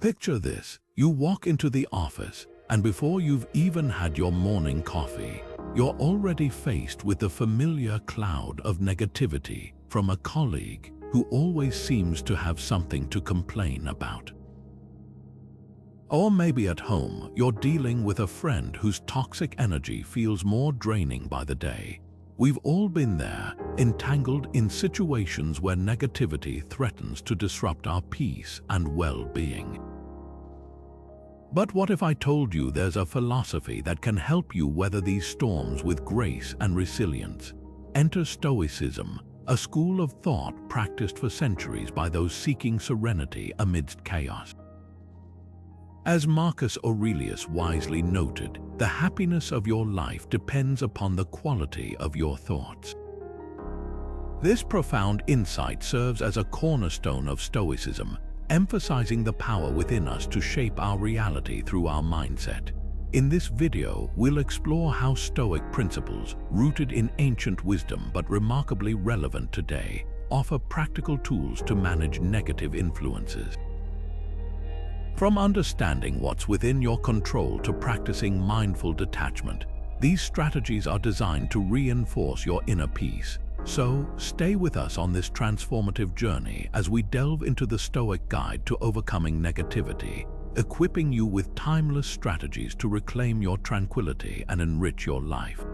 Picture this. You walk into the office, and before you've even had your morning coffee, you're already faced with the familiar cloud of negativity from a colleague who always seems to have something to complain about. Or maybe at home, you're dealing with a friend whose toxic energy feels more draining by the day. We've all been there, entangled in situations where negativity threatens to disrupt our peace and well-being. But what if I told you there's a philosophy that can help you weather these storms with grace and resilience? Enter Stoicism, a school of thought practiced for centuries by those seeking serenity amidst chaos. As Marcus Aurelius wisely noted, the happiness of your life depends upon the quality of your thoughts. This profound insight serves as a cornerstone of Stoicism, emphasizing the power within us to shape our reality through our mindset. In this video, we'll explore how Stoic principles, rooted in ancient wisdom but remarkably relevant today, offer practical tools to manage negative influences. From understanding what's within your control to practicing mindful detachment, these strategies are designed to reinforce your inner peace. So, stay with us on this transformative journey as we delve into the Stoic guide to overcoming negativity, equipping you with timeless strategies to reclaim your tranquility and enrich your life.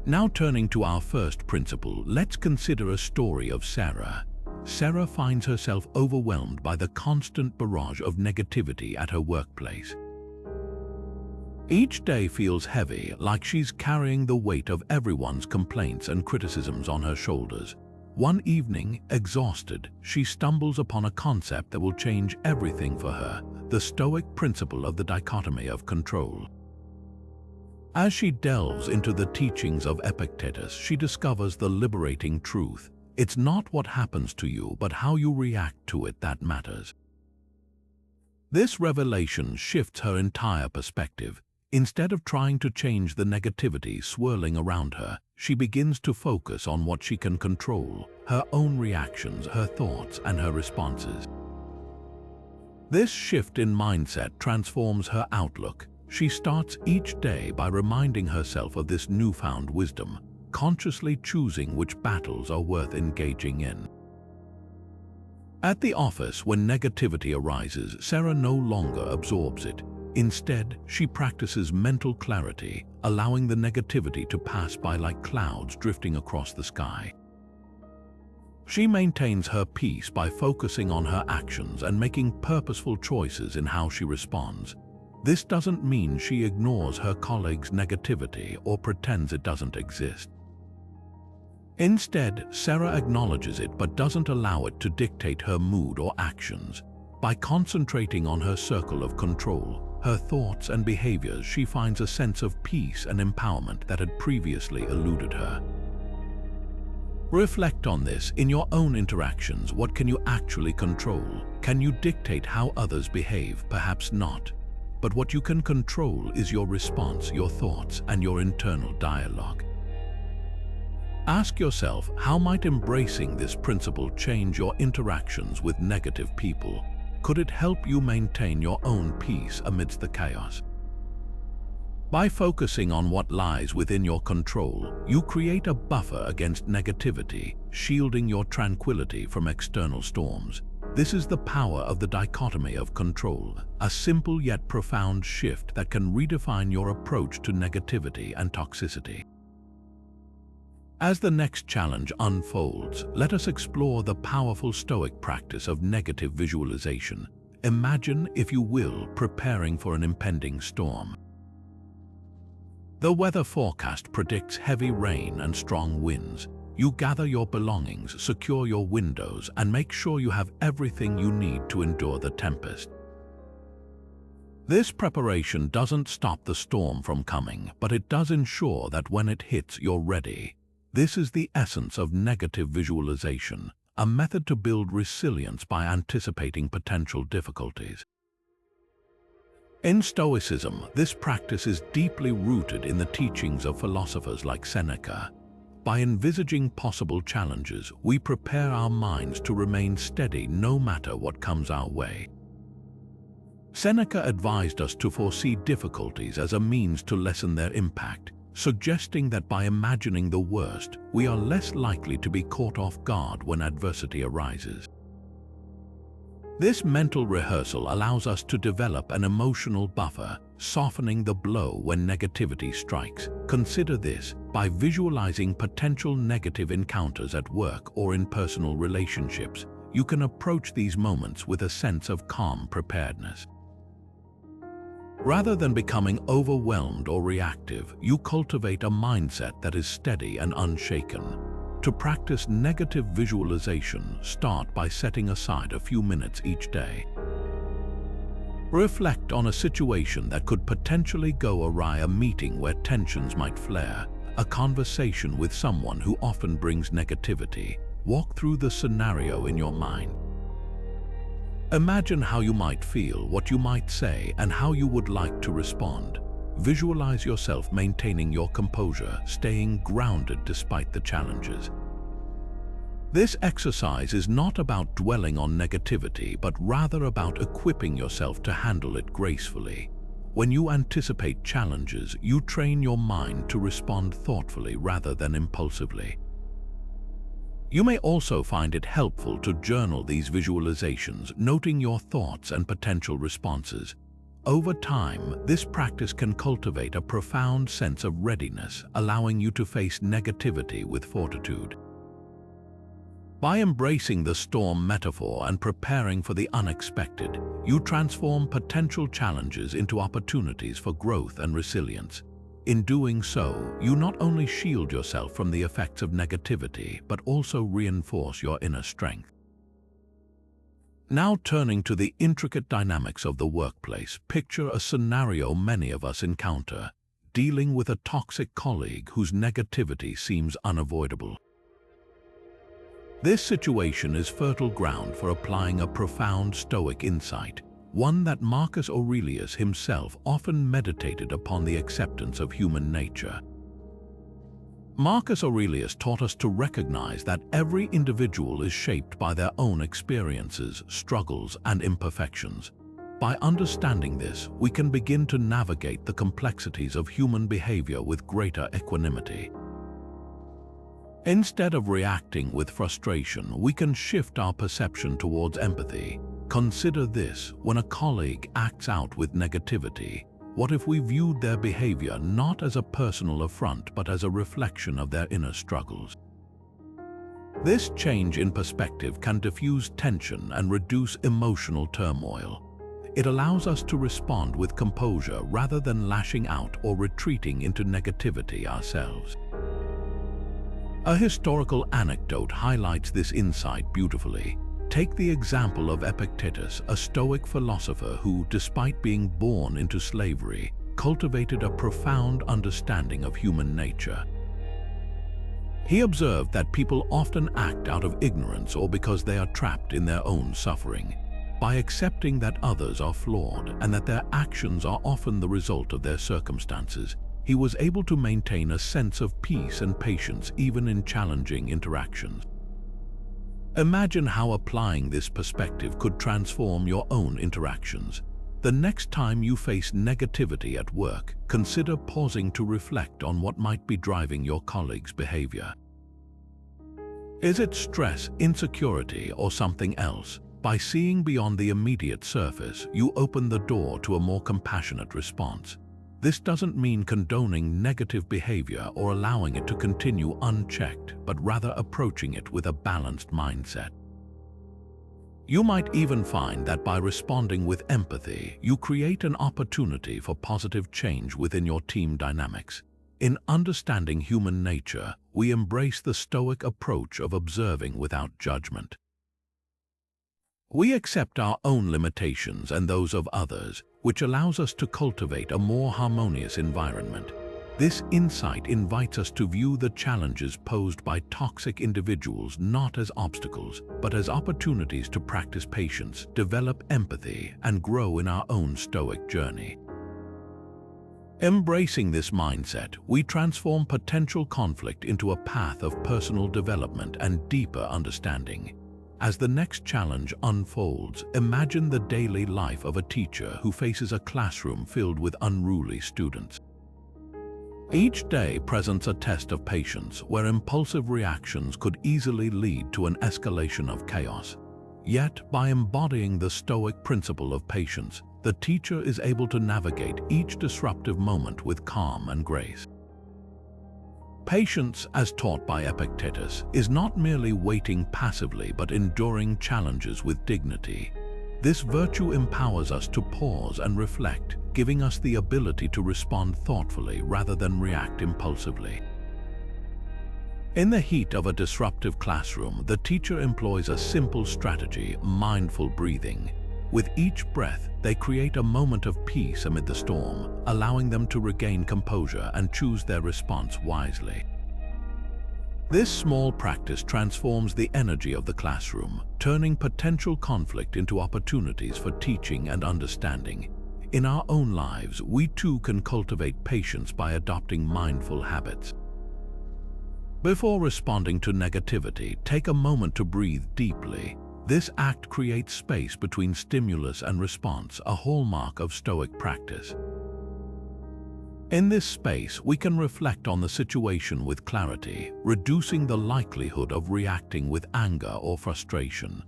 Now turning to our first principle, let's consider a story of Sarah. Sarah finds herself overwhelmed by the constant barrage of negativity at her workplace. Each day feels heavy, like she's carrying the weight of everyone's complaints and criticisms on her shoulders. One evening, exhausted, she stumbles upon a concept that will change everything for her, the Stoic principle of the Dichotomy of Control. As she delves into the teachings of Epictetus, she discovers the liberating truth. It's not what happens to you, but how you react to it that matters. This revelation shifts her entire perspective. Instead of trying to change the negativity swirling around her, she begins to focus on what she can control, her own reactions, her thoughts, and her responses. This shift in mindset transforms her outlook. She starts each day by reminding herself of this newfound wisdom, consciously choosing which battles are worth engaging in. At the office, when negativity arises, Sarah no longer absorbs it. Instead, she practices mental clarity, allowing the negativity to pass by like clouds drifting across the sky. She maintains her peace by focusing on her actions and making purposeful choices in how she responds. This doesn't mean she ignores her colleagues' negativity or pretends it doesn't exist. Instead, Sarah acknowledges it but doesn't allow it to dictate her mood or actions. By concentrating on her circle of control, her thoughts and behaviors, she finds a sense of peace and empowerment that had previously eluded her. Reflect on this in your own interactions. What can you actually control? Can you dictate how others behave? Perhaps not. But what you can control is your response, your thoughts, and your internal dialogue. Ask yourself, how might embracing this principle change your interactions with negative people? Could it help you maintain your own peace amidst the chaos? By focusing on what lies within your control, you create a buffer against negativity, shielding your tranquility from external storms. This is the power of the Dichotomy of Control, a simple yet profound shift that can redefine your approach to negativity and toxicity. As the next challenge unfolds, let us explore the powerful Stoic practice of negative visualization. Imagine, if you will, preparing for an impending storm. The weather forecast predicts heavy rain and strong winds. You gather your belongings, secure your windows, and make sure you have everything you need to endure the tempest. This preparation doesn't stop the storm from coming, but it does ensure that when it hits, you're ready. This is the essence of negative visualization, a method to build resilience by anticipating potential difficulties. In Stoicism, this practice is deeply rooted in the teachings of philosophers like Seneca. By envisaging possible challenges, we prepare our minds to remain steady no matter what comes our way. Seneca advised us to foresee difficulties as a means to lessen their impact, suggesting that by imagining the worst, we are less likely to be caught off guard when adversity arises. This mental rehearsal allows us to develop an emotional buffer, softening the blow when negativity strikes. Consider this: by visualizing potential negative encounters at work or in personal relationships, you can approach these moments with a sense of calm preparedness. Rather than becoming overwhelmed or reactive, you cultivate a mindset that is steady and unshaken. To practice negative visualization, start by setting aside a few minutes each day. Reflect on a situation that could potentially go awry: a meeting where tensions might flare, a conversation with someone who often brings negativity. Walk through the scenario in your mind. Imagine how you might feel, what you might say, and how you would like to respond. Visualize yourself maintaining your composure, staying grounded despite the challenges. This exercise is not about dwelling on negativity, but rather about equipping yourself to handle it gracefully. When you anticipate challenges, you train your mind to respond thoughtfully rather than impulsively. You may also find it helpful to journal these visualizations, noting your thoughts and potential responses. Over time, this practice can cultivate a profound sense of readiness, allowing you to face negativity with fortitude. By embracing the storm metaphor and preparing for the unexpected, you transform potential challenges into opportunities for growth and resilience. In doing so, you not only shield yourself from the effects of negativity, but also reinforce your inner strength. Now turning to the intricate dynamics of the workplace, picture a scenario many of us encounter: dealing with a toxic colleague whose negativity seems unavoidable. This situation is fertile ground for applying a profound Stoic insight, one that Marcus Aurelius himself often meditated upon: the acceptance of human nature. Marcus Aurelius taught us to recognize that every individual is shaped by their own experiences, struggles, and imperfections. By understanding this, we can begin to navigate the complexities of human behavior with greater equanimity. Instead of reacting with frustration, we can shift our perception towards empathy. Consider this: when a colleague acts out with negativity, what if we viewed their behavior not as a personal affront but as a reflection of their inner struggles? This change in perspective can diffuse tension and reduce emotional turmoil. It allows us to respond with composure rather than lashing out or retreating into negativity ourselves. A historical anecdote highlights this insight beautifully. Take the example of Epictetus, a Stoic philosopher who, despite being born into slavery, cultivated a profound understanding of human nature. He observed that people often act out of ignorance or because they are trapped in their own suffering. By accepting that others are flawed and that their actions are often the result of their circumstances, he was able to maintain a sense of peace and patience even in challenging interactions. Imagine how applying this perspective could transform your own interactions. The next time you face negativity at work, consider pausing to reflect on what might be driving your colleague's behavior. Is it stress, insecurity, or something else? By seeing beyond the immediate surface, you open the door to a more compassionate response. This doesn't mean condoning negative behavior or allowing it to continue unchecked, but rather approaching it with a balanced mindset. You might even find that by responding with empathy, you create an opportunity for positive change within your team dynamics. In understanding human nature, we embrace the Stoic approach of observing without judgment. We accept our own limitations and those of others, which allows us to cultivate a more harmonious environment. This insight invites us to view the challenges posed by toxic individuals not as obstacles, but as opportunities to practice patience, develop empathy, and grow in our own Stoic journey. Embracing this mindset, we transform potential conflict into a path of personal development and deeper understanding. As the next challenge unfolds, imagine the daily life of a teacher who faces a classroom filled with unruly students. Each day presents a test of patience where impulsive reactions could easily lead to an escalation of chaos. Yet, by embodying the Stoic principle of patience, the teacher is able to navigate each disruptive moment with calm and grace. Patience, as taught by Epictetus, is not merely waiting passively but enduring challenges with dignity. This virtue empowers us to pause and reflect, giving us the ability to respond thoughtfully rather than react impulsively. In the heat of a disruptive classroom, the teacher employs a simple strategy: mindful breathing. With each breath, they create a moment of peace amid the storm, allowing them to regain composure and choose their response wisely. This small practice transforms the energy of the classroom, turning potential conflict into opportunities for teaching and understanding. In our own lives, we too can cultivate patience by adopting mindful habits. Before responding to negativity, take a moment to breathe deeply. This act creates space between stimulus and response, a hallmark of Stoic practice. In this space, we can reflect on the situation with clarity, reducing the likelihood of reacting with anger or frustration.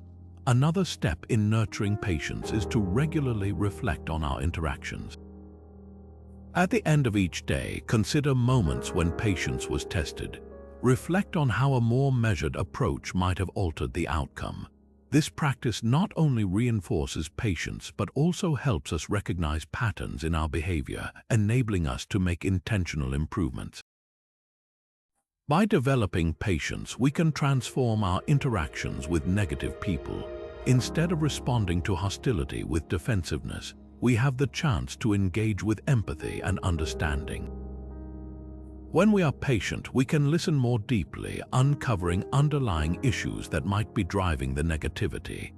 Another step in nurturing patience is to regularly reflect on our interactions. At the end of each day, consider moments when patience was tested. Reflect on how a more measured approach might have altered the outcome. This practice not only reinforces patience but also helps us recognize patterns in our behavior, enabling us to make intentional improvements. By developing patience, we can transform our interactions with negative people. Instead of responding to hostility with defensiveness, we have the chance to engage with empathy and understanding. When we are patient, we can listen more deeply, uncovering underlying issues that might be driving the negativity.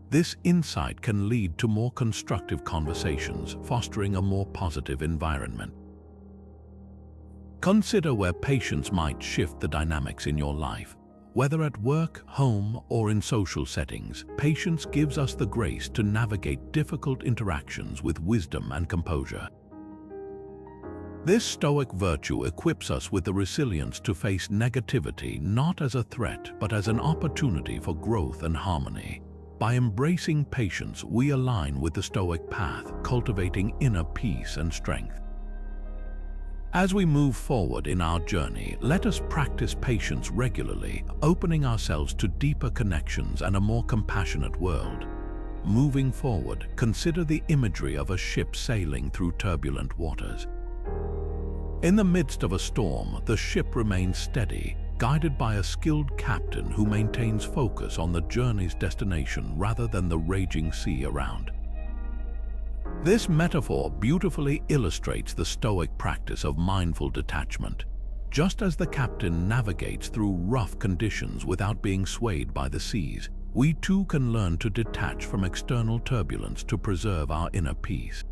This insight can lead to more constructive conversations, fostering a more positive environment. Consider where patience might shift the dynamics in your life. Whether at work, home, or in social settings, patience gives us the grace to navigate difficult interactions with wisdom and composure. This Stoic virtue equips us with the resilience to face negativity not as a threat but as an opportunity for growth and harmony. By embracing patience, we align with the Stoic path, cultivating inner peace and strength. As we move forward in our journey, let us practice patience regularly, opening ourselves to deeper connections and a more compassionate world. Moving forward, consider the imagery of a ship sailing through turbulent waters. In the midst of a storm, the ship remains steady, guided by a skilled captain who maintains focus on the journey's destination rather than the raging sea around. This metaphor beautifully illustrates the Stoic practice of mindful detachment. Just as the captain navigates through rough conditions without being swayed by the seas, we too can learn to detach from external turbulence to preserve our inner peace.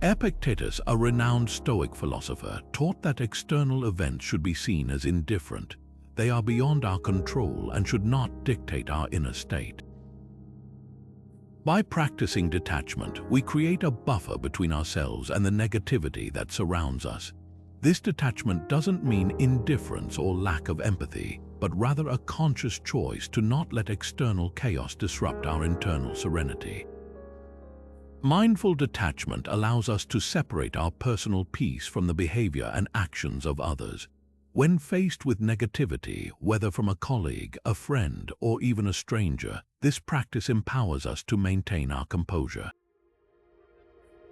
Epictetus, a renowned Stoic philosopher, taught that external events should be seen as indifferent. They are beyond our control and should not dictate our inner state. By practicing detachment, we create a buffer between ourselves and the negativity that surrounds us. This detachment doesn't mean indifference or lack of empathy, but rather a conscious choice to not let external chaos disrupt our internal serenity. Mindful detachment allows us to separate our personal peace from the behavior and actions of others. When faced with negativity, whether from a colleague, a friend, or even a stranger, this practice empowers us to maintain our composure.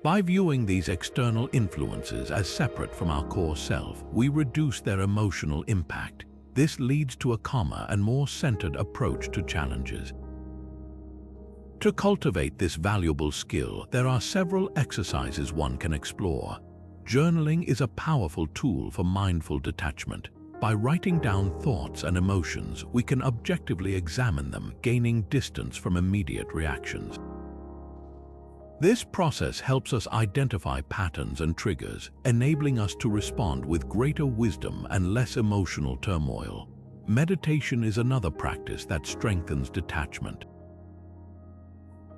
By viewing these external influences as separate from our core self, we reduce their emotional impact. This leads to a calmer and more centered approach to challenges. To cultivate this valuable skill, there are several exercises one can explore. Journaling is a powerful tool for mindful detachment. By writing down thoughts and emotions, we can objectively examine them, gaining distance from immediate reactions. This process helps us identify patterns and triggers, enabling us to respond with greater wisdom and less emotional turmoil. meditation is another practice that strengthens detachment.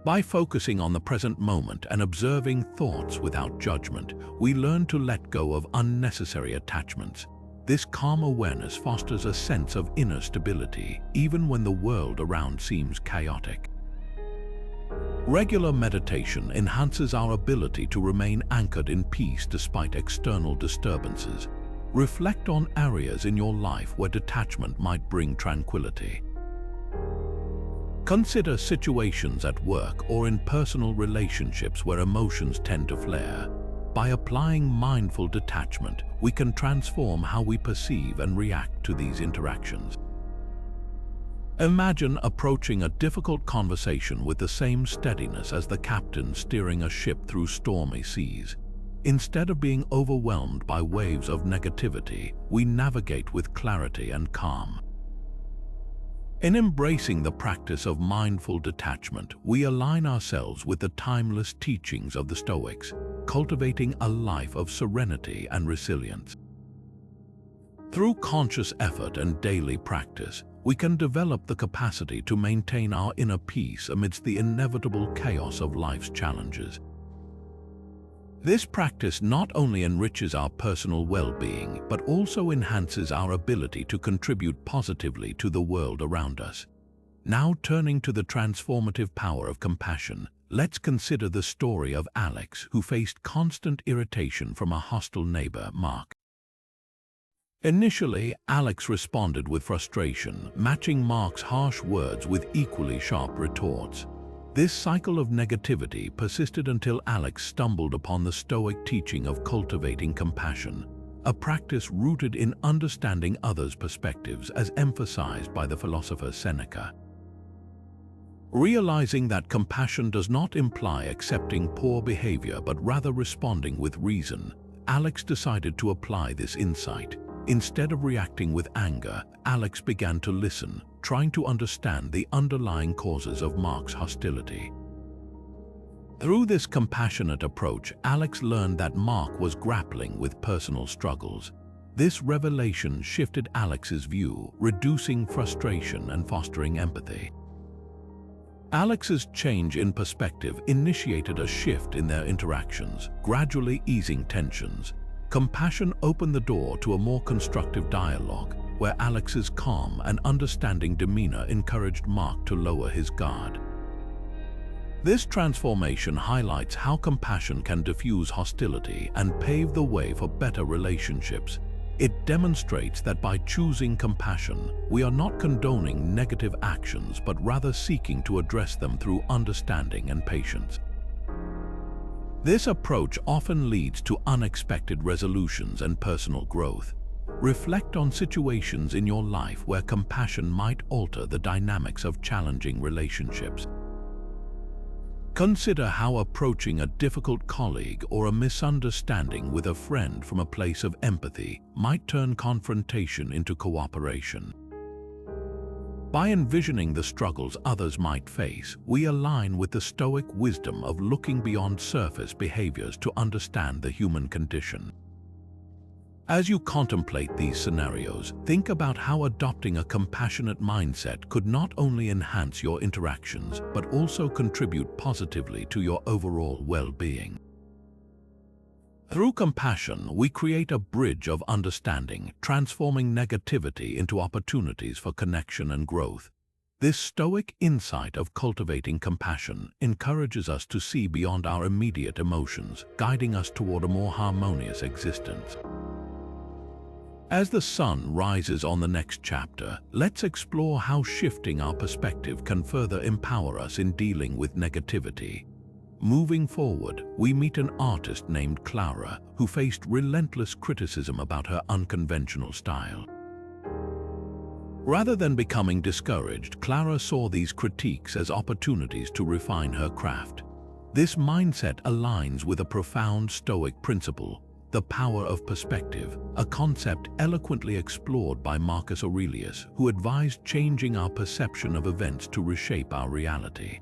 By focusing on the present moment and observing thoughts without judgment, we learn to let go of unnecessary attachments. This calm awareness fosters a sense of inner stability, even when the world around seems chaotic. Regular meditation enhances our ability to remain anchored in peace despite external disturbances. Reflect on areas in your life where detachment might bring tranquility. Consider situations at work or in personal relationships where emotions tend to flare. By applying mindful detachment, we can transform how we perceive and react to these interactions. Imagine approaching a difficult conversation with the same steadiness as the captain steering a ship through stormy seas. Instead of being overwhelmed by waves of negativity, we navigate with clarity and calm. In embracing the practice of mindful detachment, we align ourselves with the timeless teachings of the Stoics, cultivating a life of serenity and resilience. Through conscious effort and daily practice, we can develop the capacity to maintain our inner peace amidst the inevitable chaos of life's challenges. This practice not only enriches our personal well-being, but also enhances our ability to contribute positively to the world around us. Now turning to the transformative power of compassion, let's consider the story of Alex, who faced constant irritation from a hostile neighbor, Mark. Initially, Alex responded with frustration, matching Mark's harsh words with equally sharp retorts. This cycle of negativity persisted until Alex stumbled upon the Stoic teaching of cultivating compassion, a practice rooted in understanding others' perspectives as emphasized by the philosopher Seneca. Realizing that compassion does not imply accepting poor behavior but rather responding with reason, Alex decided to apply this insight. Instead of reacting with anger, Alex began to listen, trying to understand the underlying causes of Mark's hostility. Through this compassionate approach, Alex learned that Mark was grappling with personal struggles. This revelation shifted Alex's view, reducing frustration and fostering empathy. Alex's change in perspective initiated a shift in their interactions, gradually easing tensions. Compassion opened the door to a more constructive dialogue, where Alex's calm and understanding demeanor encouraged Mark to lower his guard. This transformation highlights how compassion can diffuse hostility and pave the way for better relationships. It demonstrates that by choosing compassion, we are not condoning negative actions but rather seeking to address them through understanding and patience. This approach often leads to unexpected resolutions and personal growth. Reflect on situations in your life where compassion might alter the dynamics of challenging relationships. Consider how approaching a difficult colleague or a misunderstanding with a friend from a place of empathy might turn confrontation into cooperation. By envisioning the struggles others might face, we align with the Stoic wisdom of looking beyond surface behaviors to understand the human condition. As you contemplate these scenarios, think about how adopting a compassionate mindset could not only enhance your interactions, but also contribute positively to your overall well-being. Through compassion, we create a bridge of understanding, transforming negativity into opportunities for connection and growth. This Stoic insight of cultivating compassion encourages us to see beyond our immediate emotions, guiding us toward a more harmonious existence. As the sun rises on the next chapter, let's explore how shifting our perspective can further empower us in dealing with negativity. Moving forward, we meet an artist named Clara, who faced relentless criticism about her unconventional style. Rather than becoming discouraged, Clara saw these critiques as opportunities to refine her craft. This mindset aligns with a profound Stoic principle, the power of perspective, a concept eloquently explored by Marcus Aurelius, who advised changing our perception of events to reshape our reality.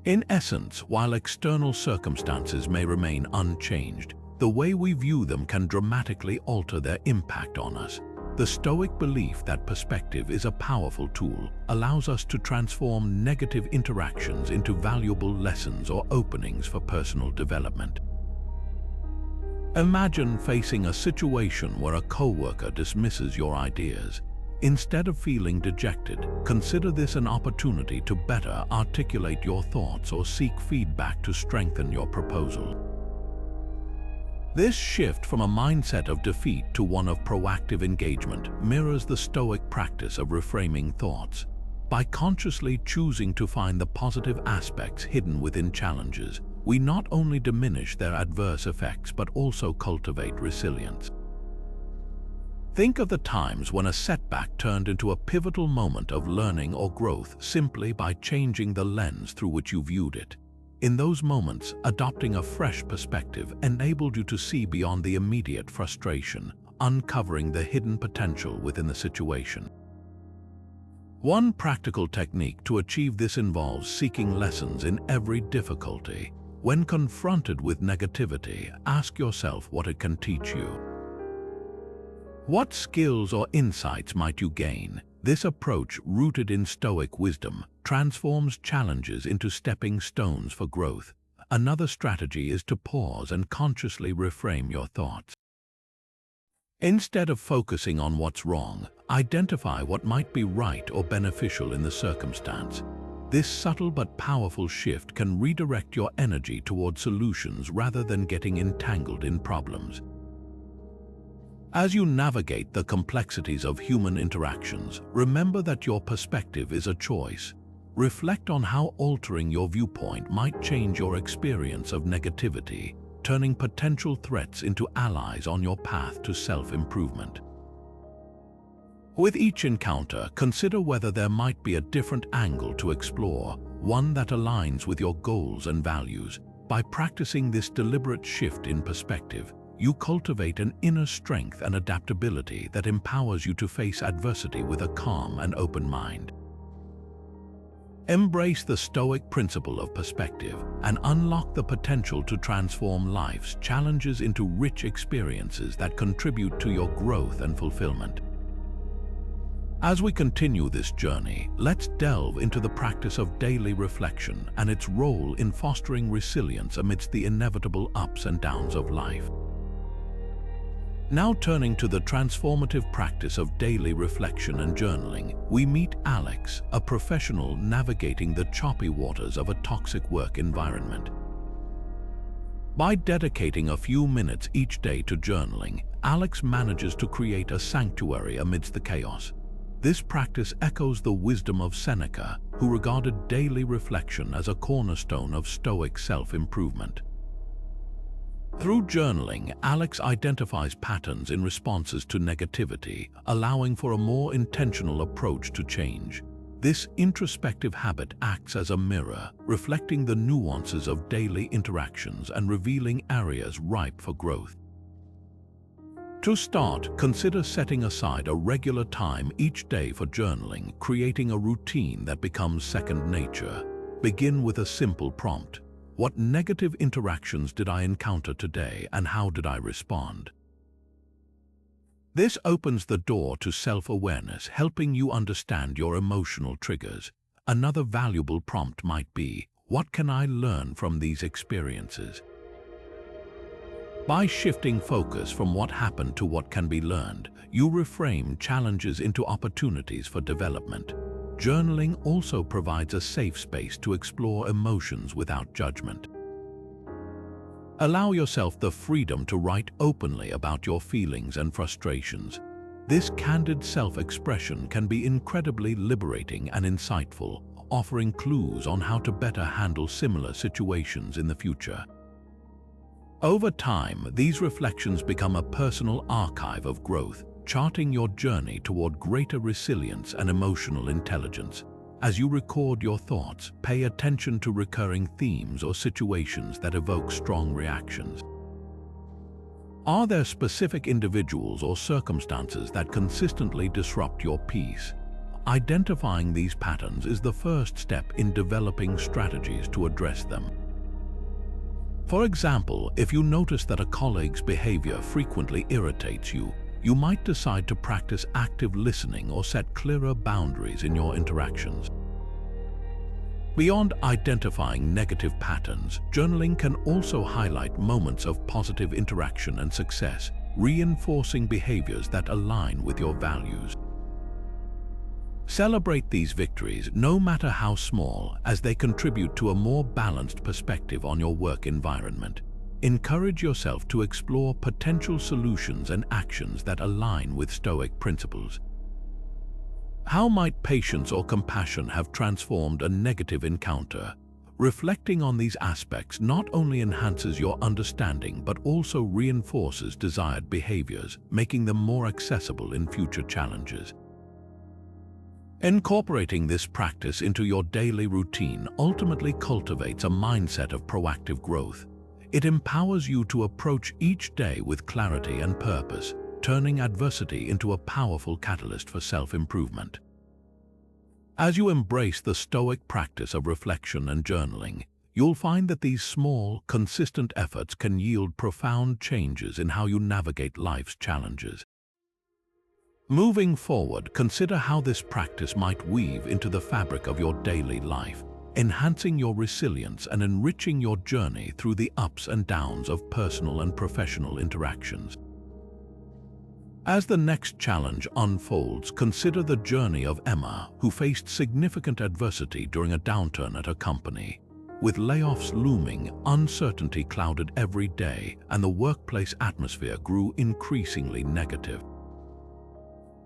In essence, while external circumstances may remain unchanged, the way we view them can dramatically alter their impact on us. The Stoic belief that perspective is a powerful tool allows us to transform negative interactions into valuable lessons or openings for personal development. Imagine facing a situation where a coworker dismisses your ideas. Instead of feeling dejected, consider this an opportunity to better articulate your thoughts or seek feedback to strengthen your proposal. This shift from a mindset of defeat to one of proactive engagement mirrors the Stoic practice of reframing thoughts. By consciously choosing to find the positive aspects hidden within challenges, we not only diminish their adverse effects but also cultivate resilience. Think of the times when a setback turned into a pivotal moment of learning or growth simply by changing the lens through which you viewed it. In those moments, adopting a fresh perspective enabled you to see beyond the immediate frustration, uncovering the hidden potential within the situation. One practical technique to achieve this involves seeking lessons in every difficulty. When confronted with negativity, ask yourself what it can teach you. What skills or insights might you gain? This approach, rooted in Stoic wisdom, transforms challenges into stepping stones for growth. Another strategy is to pause and consciously reframe your thoughts. Instead of focusing on what's wrong, identify what might be right or beneficial in the circumstance. This subtle but powerful shift can redirect your energy toward solutions rather than getting entangled in problems. As you navigate the complexities of human interactions, remember that your perspective is a choice. Reflect on how altering your viewpoint might change your experience of negativity, turning potential threats into allies on your path to self-improvement. With each encounter, consider whether there might be a different angle to explore, one that aligns with your goals and values. By practicing this deliberate shift in perspective, you cultivate an inner strength and adaptability that empowers you to face adversity with a calm and open mind. Embrace the Stoic principle of perspective and unlock the potential to transform life's challenges into rich experiences that contribute to your growth and fulfillment. As we continue this journey, let's delve into the practice of daily reflection and its role in fostering resilience amidst the inevitable ups and downs of life. Now turning to the transformative practice of daily reflection and journaling, we meet Alex, a professional navigating the choppy waters of a toxic work environment. By dedicating a few minutes each day to journaling, Alex manages to create a sanctuary amidst the chaos. This practice echoes the wisdom of Seneca, who regarded daily reflection as a cornerstone of Stoic self-improvement. Through journaling, Alex identifies patterns in responses to negativity, allowing for a more intentional approach to change. This introspective habit acts as a mirror, reflecting the nuances of daily interactions and revealing areas ripe for growth. To start, consider setting aside a regular time each day for journaling, creating a routine that becomes second nature. Begin with a simple prompt. What negative interactions did I encounter today, and how did I respond? This opens the door to self-awareness, helping you understand your emotional triggers. Another valuable prompt might be, what can I learn from these experiences? By shifting focus from what happened to what can be learned, you reframe challenges into opportunities for development. Journaling also provides a safe space to explore emotions without judgment. Allow yourself the freedom to write openly about your feelings and frustrations. This candid self-expression can be incredibly liberating and insightful, offering clues on how to better handle similar situations in the future. Over time, these reflections become a personal archive of growth, charting your journey toward greater resilience and emotional intelligence. As you record your thoughts, pay attention to recurring themes or situations that evoke strong reactions. Are there specific individuals or circumstances that consistently disrupt your peace? Identifying these patterns is the first step in developing strategies to address them. For example, if you notice that a colleague's behavior frequently irritates you, you might decide to practice active listening or set clearer boundaries in your interactions. Beyond identifying negative patterns, journaling can also highlight moments of positive interaction and success, reinforcing behaviors that align with your values. Celebrate these victories, no matter how small, as they contribute to a more balanced perspective on your work environment. Encourage yourself to explore potential solutions and actions that align with Stoic principles. How might patience or compassion have transformed a negative encounter? Reflecting on these aspects not only enhances your understanding but also reinforces desired behaviors, making them more accessible in future challenges. Incorporating this practice into your daily routine ultimately cultivates a mindset of proactive growth. It empowers you to approach each day with clarity and purpose, turning adversity into a powerful catalyst for self-improvement. As you embrace the Stoic practice of reflection and journaling, you'll find that these small, consistent efforts can yield profound changes in how you navigate life's challenges. Moving forward, consider how this practice might weave into the fabric of your daily life, enhancing your resilience and enriching your journey through the ups and downs of personal and professional interactions. As the next challenge unfolds, consider the journey of Emma, who faced significant adversity during a downturn at her company. With layoffs looming, uncertainty clouded every day, and the workplace atmosphere grew increasingly negative.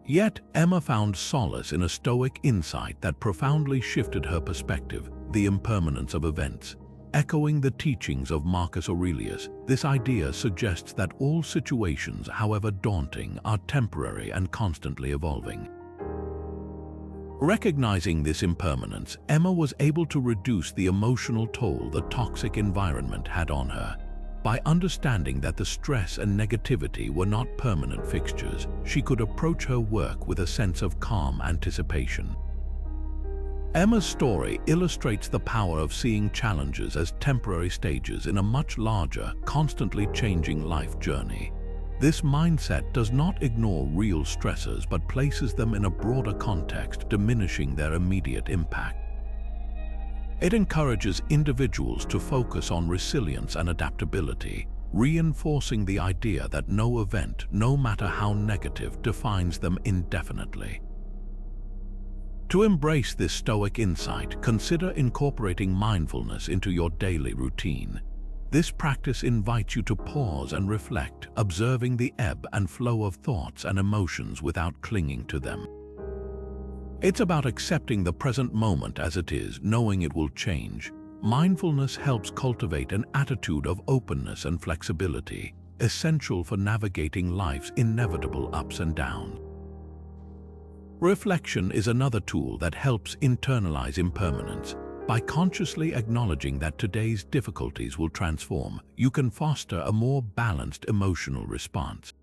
Yet, Emma found solace in a Stoic insight that profoundly shifted her perspective: the impermanence of events. Echoing the teachings of Marcus Aurelius, this idea suggests that all situations, however daunting, are temporary and constantly evolving. Recognizing this impermanence, Emma was able to reduce the emotional toll the toxic environment had on her. By understanding that the stress and negativity were not permanent fixtures, she could approach her work with a sense of calm anticipation. Emma's story illustrates the power of seeing challenges as temporary stages in a much larger, constantly changing life journey. This mindset does not ignore real stressors but places them in a broader context, diminishing their immediate impact. It encourages individuals to focus on resilience and adaptability, reinforcing the idea that no event, no matter how negative, defines them indefinitely. To embrace this Stoic insight, consider incorporating mindfulness into your daily routine. This practice invites you to pause and reflect, observing the ebb and flow of thoughts and emotions without clinging to them. It's about accepting the present moment as it is, knowing it will change. Mindfulness helps cultivate an attitude of openness and flexibility, essential for navigating life's inevitable ups and downs. Reflection is another tool that helps internalize impermanence. By consciously acknowledging that today's difficulties will transform, you can foster a more balanced emotional response.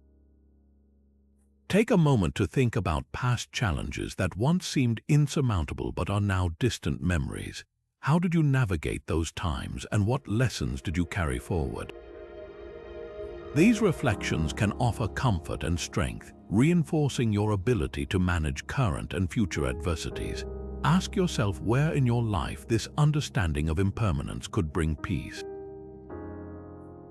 Take a moment to think about past challenges that once seemed insurmountable but are now distant memories. How did you navigate those times, and what lessons did you carry forward? These reflections can offer comfort and strength, reinforcing your ability to manage current and future adversities. Ask yourself where in your life this understanding of impermanence could bring peace.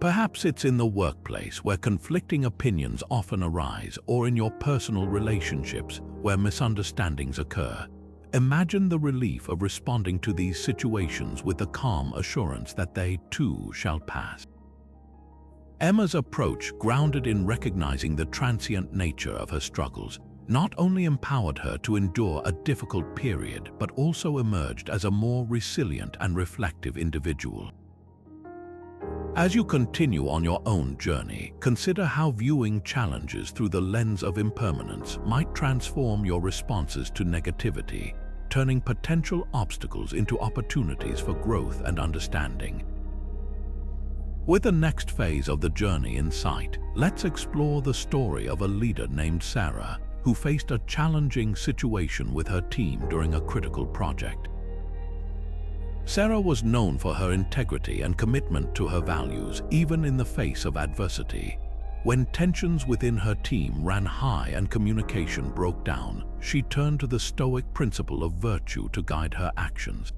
Perhaps it's in the workplace, where conflicting opinions often arise, or in your personal relationships, where misunderstandings occur. Imagine the relief of responding to these situations with the calm assurance that they, too, shall pass. Emma's approach, grounded in recognizing the transient nature of her struggles, not only empowered her to endure a difficult period, but also emerged as a more resilient and reflective individual. As you continue on your own journey, consider how viewing challenges through the lens of impermanence might transform your responses to negativity, turning potential obstacles into opportunities for growth and understanding. With the next phase of the journey in sight, let's explore the story of a leader named Sarah, who faced a challenging situation with her team during a critical project. Sarah was known for her integrity and commitment to her values, even in the face of adversity. When tensions within her team ran high and communication broke down, she turned to the Stoic principle of virtue to guide her actions.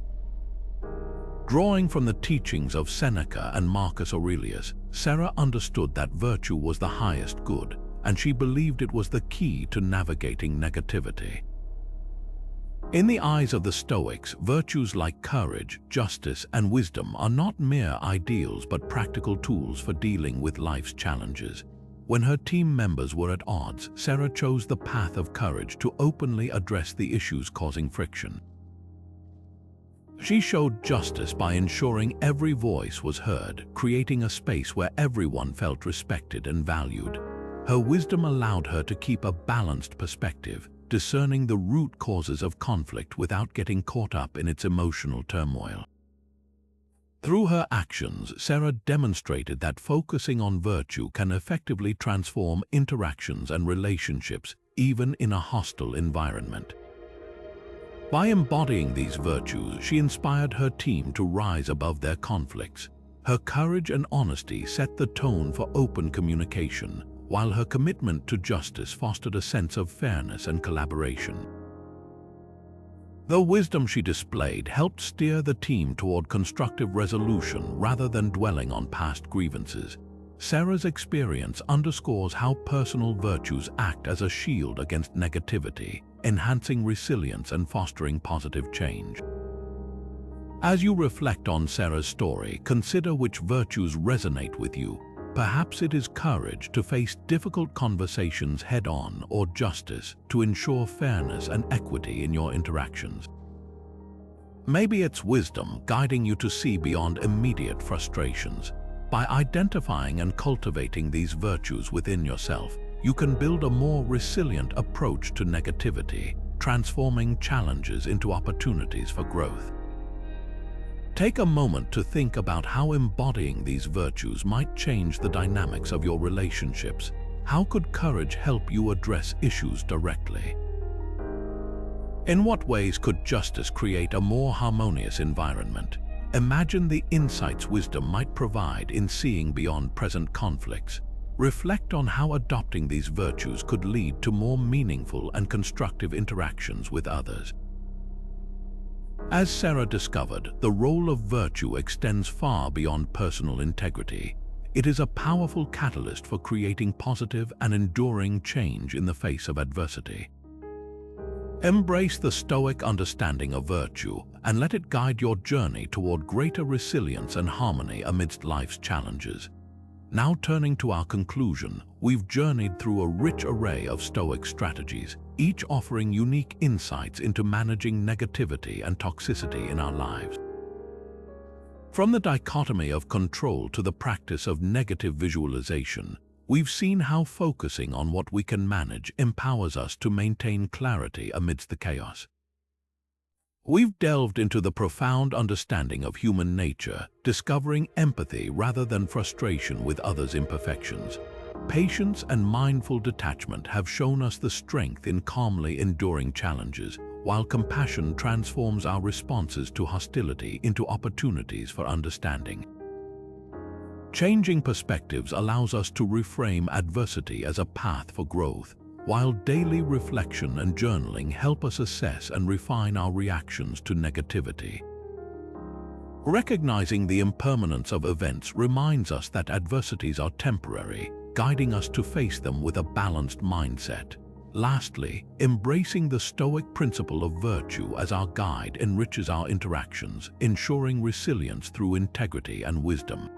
Drawing from the teachings of Seneca and Marcus Aurelius, Sarah understood that virtue was the highest good, and she believed it was the key to navigating negativity. In the eyes of the Stoics, virtues like courage, justice, and wisdom are not mere ideals but practical tools for dealing with life's challenges. When her team members were at odds, Sarah chose the path of courage to openly address the issues causing friction. She showed justice by ensuring every voice was heard, creating a space where everyone felt respected and valued. Her wisdom allowed her to keep a balanced perspective, discerning the root causes of conflict without getting caught up in its emotional turmoil. Through her actions, Sarah demonstrated that focusing on virtue can effectively transform interactions and relationships, even in a hostile environment. By embodying these virtues, she inspired her team to rise above their conflicts. Her courage and honesty set the tone for open communication, while her commitment to justice fostered a sense of fairness and collaboration. The wisdom she displayed helped steer the team toward constructive resolution rather than dwelling on past grievances. Sarah's experience underscores how personal virtues act as a shield against negativity, enhancing resilience and fostering positive change. As you reflect on Sarah's story, consider which virtues resonate with you. Perhaps it is courage to face difficult conversations head-on, or justice to ensure fairness and equity in your interactions. Maybe it's wisdom guiding you to see beyond immediate frustrations. By identifying and cultivating these virtues within yourself, you can build a more resilient approach to negativity, transforming challenges into opportunities for growth. Take a moment to think about how embodying these virtues might change the dynamics of your relationships. How could courage help you address issues directly? In what ways could justice create a more harmonious environment? Imagine the insights wisdom might provide in seeing beyond present conflicts. Reflect on how adopting these virtues could lead to more meaningful and constructive interactions with others. As Sarah discovered, the role of virtue extends far beyond personal integrity. It is a powerful catalyst for creating positive and enduring change in the face of adversity. Embrace the Stoic understanding of virtue and let it guide your journey toward greater resilience and harmony amidst life's challenges. Now turning to our conclusion, we've journeyed through a rich array of Stoic strategies, each offering unique insights into managing negativity and toxicity in our lives. From the dichotomy of control to the practice of negative visualization, we've seen how focusing on what we can manage empowers us to maintain clarity amidst the chaos. We've delved into the profound understanding of human nature, discovering empathy rather than frustration with others' imperfections. Patience and mindful detachment have shown us the strength in calmly enduring challenges, while compassion transforms our responses to hostility into opportunities for understanding. Changing perspectives allows us to reframe adversity as a path for growth, while daily reflection and journaling help us assess and refine our reactions to negativity. Recognizing the impermanence of events reminds us that adversities are temporary, guiding us to face them with a balanced mindset. Lastly, embracing the Stoic principle of virtue as our guide enriches our interactions, ensuring resilience through integrity and wisdom.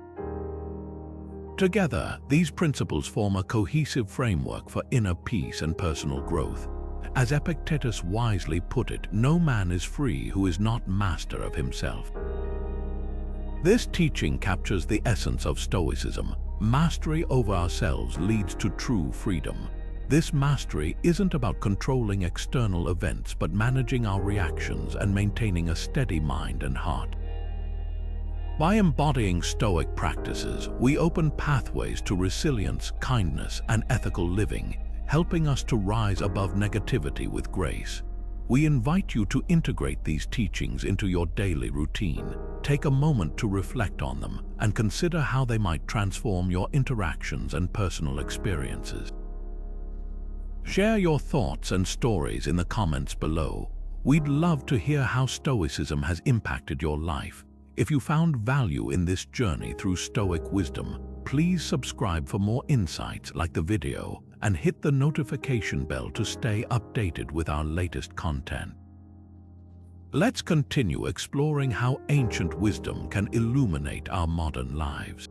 Together, these principles form a cohesive framework for inner peace and personal growth. As Epictetus wisely put it, no man is free who is not master of himself. This teaching captures the essence of Stoicism. Mastery over ourselves leads to true freedom. This mastery isn't about controlling external events, but managing our reactions and maintaining a steady mind and heart. By embodying Stoic practices, we open pathways to resilience, kindness, and ethical living, helping us to rise above negativity with grace. We invite you to integrate these teachings into your daily routine. Take a moment to reflect on them and consider how they might transform your interactions and personal experiences. Share your thoughts and stories in the comments below. We'd love to hear how Stoicism has impacted your life. If you found value in this journey through Stoic wisdom, please subscribe for more insights like the video and hit the notification bell to stay updated with our latest content. Let's continue exploring how ancient wisdom can illuminate our modern lives.